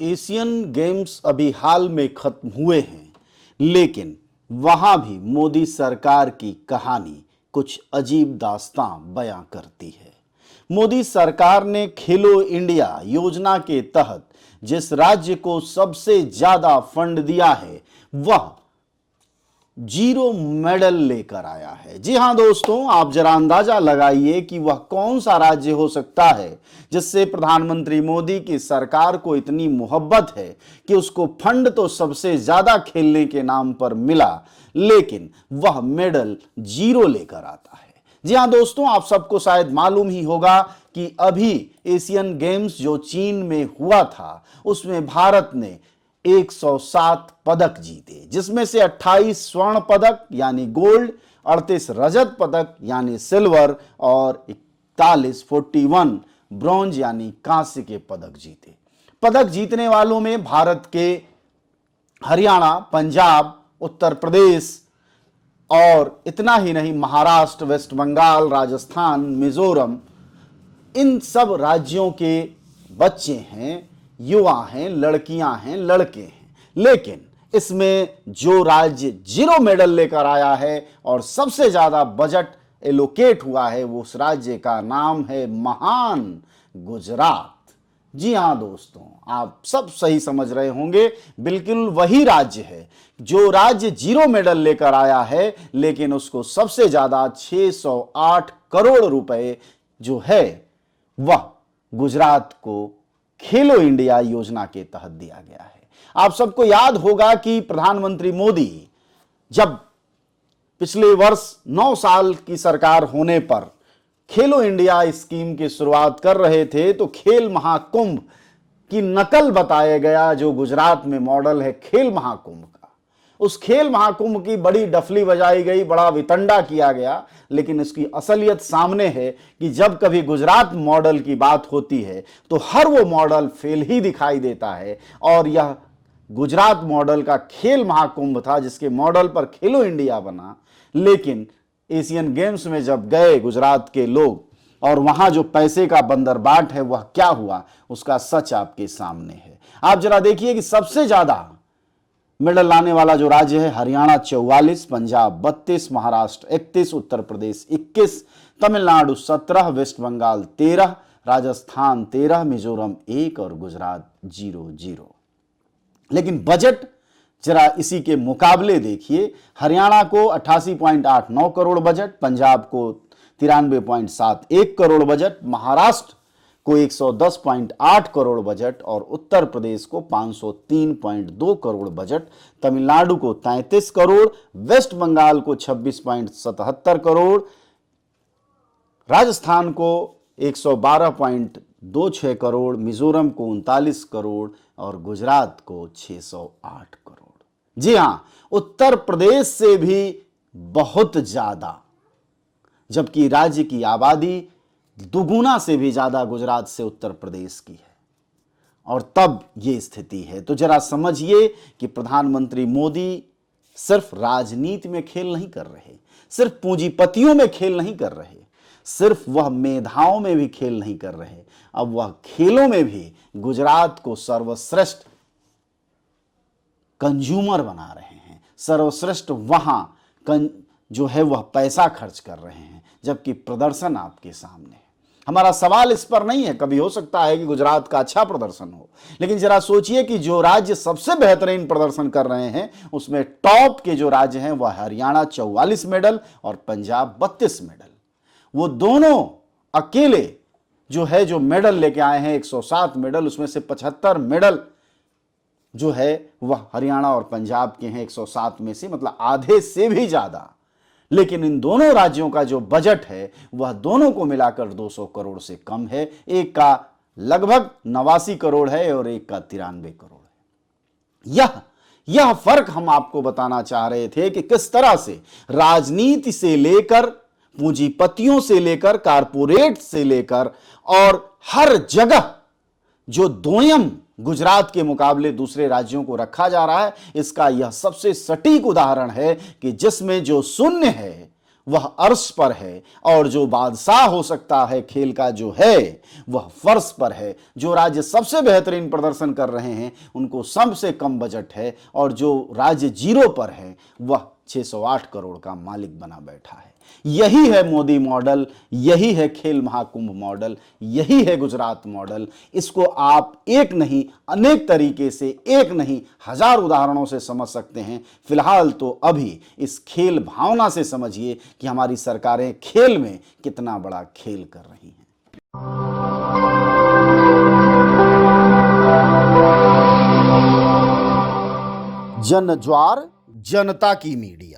Asian games अभी हाल में खत्म हुए हैं, लेकिन वहां भी मोदी सरकार की कहानी कुछ अजीब दास्तां बयां करती है। मोदी सरकार ने खेलो इंडिया योजना के तहत जिस राज्य को सबसे ज्यादा फंड दिया है, वह 0 मेडल लेकर आया है। जी हां दोस्तों, आप जरा अंदाजा लगाइए कि वह कौन सा राज्य हो सकता है जिससे प्रधानमंत्री मोदी की सरकार को इतनी मोहब्बत है कि उसको फंड तो सबसे ज्यादा खेलने के नाम पर मिला, लेकिन वह मेडल 0 लेकर आता है। जी हां दोस्तों, आप सबको शायद मालूम ही होगा कि अभी एशियन गेम्स जो चीन में हुआ था, उसमें भारत ने 107 पदक जीते, जिसमें से 28 स्वर्ण पदक यानी गोल्ड, 38 रजत पदक यानी सिल्वर और 41 ब्रॉन्ज यानी कांस्य के पदक जीते। पदक जीतने वालों में भारत के हरियाणा, पंजाब, उत्तर प्रदेश और इतना ही नहीं, महाराष्ट्र, वेस्ट बंगाल, राजस्थान, मिजोरम, इन सब राज्यों के बच्चे हैं, युवा हैं, लड़कियां हैं, लड़के हैं। लेकिन इसमें जो राज्य 0 मेडल लेकर आया है और सबसे ज्यादा बजट एलोकेट हुआ है, वो उस राज्य का नाम है महान गुजरात। जी हां दोस्तों, आप सब सही समझ रहे होंगे, बिल्कुल वही राज्य है जो राज्य 0 मेडल लेकर आया है, लेकिन उसको सबसे ज्यादा 608 करोड़ रुपए जो है वह गुजरात को खेलो इंडिया योजना के तहत दिया गया है। आप सबको याद होगा कि प्रधानमंत्री मोदी जब पिछले वर्ष 9 साल की सरकार होने पर खेलो इंडिया स्कीम की शुरुआत कर रहे थे, तो खेल महाकुंभ की नकल बताया गया जो गुजरात में मॉडल है खेल महाकुंभ का। उस खेल महाकुंभ की बड़ी डफली बजाई गई, बड़ा वितंडा किया गया, लेकिन इसकी असलियत सामने है कि जब कभी गुजरात मॉडल की बात होती है तो हर वो मॉडल फेल ही दिखाई देता है। और यह गुजरात मॉडल का खेल महाकुंभ था जिसके मॉडल पर खेलो इंडिया बना। लेकिन एशियन गेम्स में जब गए गुजरात के लोग और वहां जो पैसे का बंदरबाट है वह क्या हुआ, उसका सच आपके सामने है। आप जरा देखिए कि सबसे ज्यादा मेडल लाने वाला जो राज्य है, हरियाणा 44, पंजाब 32, महाराष्ट्र 31, उत्तर प्रदेश 21, तमिलनाडु 17, वेस्ट बंगाल 13, राजस्थान 13, मिजोरम 1 और गुजरात 0। लेकिन बजट जरा इसी के मुकाबले देखिए, हरियाणा को 88.89 करोड़ बजट, पंजाब को 93.71 करोड़ बजट, महाराष्ट्र को 110.8 करोड़ बजट और उत्तर प्रदेश को 503.2 करोड़ बजट, तमिलनाडु को 33 करोड़, वेस्ट बंगाल को 26.77 करोड़, राजस्थान को 112.26 करोड़, मिजोरम को 39 करोड़ और गुजरात को 608 करोड़। जी हां, उत्तर प्रदेश से भी बहुत ज्यादा, जबकि राज्य की आबादी दुगुना से भी ज्यादा गुजरात से उत्तर प्रदेश की है। और तब ये स्थिति है, तो जरा समझिए कि प्रधानमंत्री मोदी सिर्फ राजनीति में खेल नहीं कर रहे, सिर्फ पूंजीपतियों में खेल नहीं कर रहे, सिर्फ वह मेधाओं में भी खेल नहीं कर रहे, अब वह खेलों में भी गुजरात को सर्वश्रेष्ठ कंज्यूमर बना रहे हैं, सर्वश्रेष्ठ वहां जो है वह पैसा खर्च कर रहे हैं, जबकि प्रदर्शन आपके सामने है। हमारा सवाल इस पर नहीं है, कभी हो सकता है कि गुजरात का अच्छा प्रदर्शन हो, लेकिन जरा सोचिए कि जो राज्य सबसे बेहतरीन प्रदर्शन कर रहे हैं उसमें टॉप के जो राज्य हैं वह हरियाणा 44 मेडल और पंजाब 32 मेडल। वो दोनों अकेले जो मेडल लेके आए हैं 107 मेडल, उसमें से 75 मेडल जो है वह हरियाणा और पंजाब के हैं 107 में से, मतलब आधे से भी ज्यादा। लेकिन इन दोनों राज्यों का जो बजट है वह दोनों को मिलाकर 200 करोड़ से कम है। एक का लगभग 89 करोड़ है और एक का 93 करोड़ है। यह फर्क हम आपको बताना चाह रहे थे कि किस तरह से राजनीति से लेकर, पूंजीपतियों से लेकर, कारपोरेट से लेकर और हर जगह जो दोयम गुजरात के मुकाबले दूसरे राज्यों को रखा जा रहा है, इसका यह सबसे सटीक उदाहरण है कि जिसमें जो शून्य है वह अर्श पर है, और जो बादशाह हो सकता है खेल का जो है वह फर्श पर है। जो राज्य सबसे बेहतरीन प्रदर्शन कर रहे हैं उनको सबसे कम बजट है, और जो राज्य जीरो पर है वह 608 करोड़ का मालिक बना बैठा है। यही है मोदी मॉडल, यही है खेल महाकुंभ मॉडल, यही है गुजरात मॉडल। इसको आप एक नहीं अनेक तरीके से, एक नहीं हजार उदाहरणों से समझ सकते हैं। फिलहाल तो अभी इस खेल भावना से समझिए कि हमारी सरकारें खेल में कितना बड़ा खेल कर रही हैं। जन ज्वार जनता की मीडिया।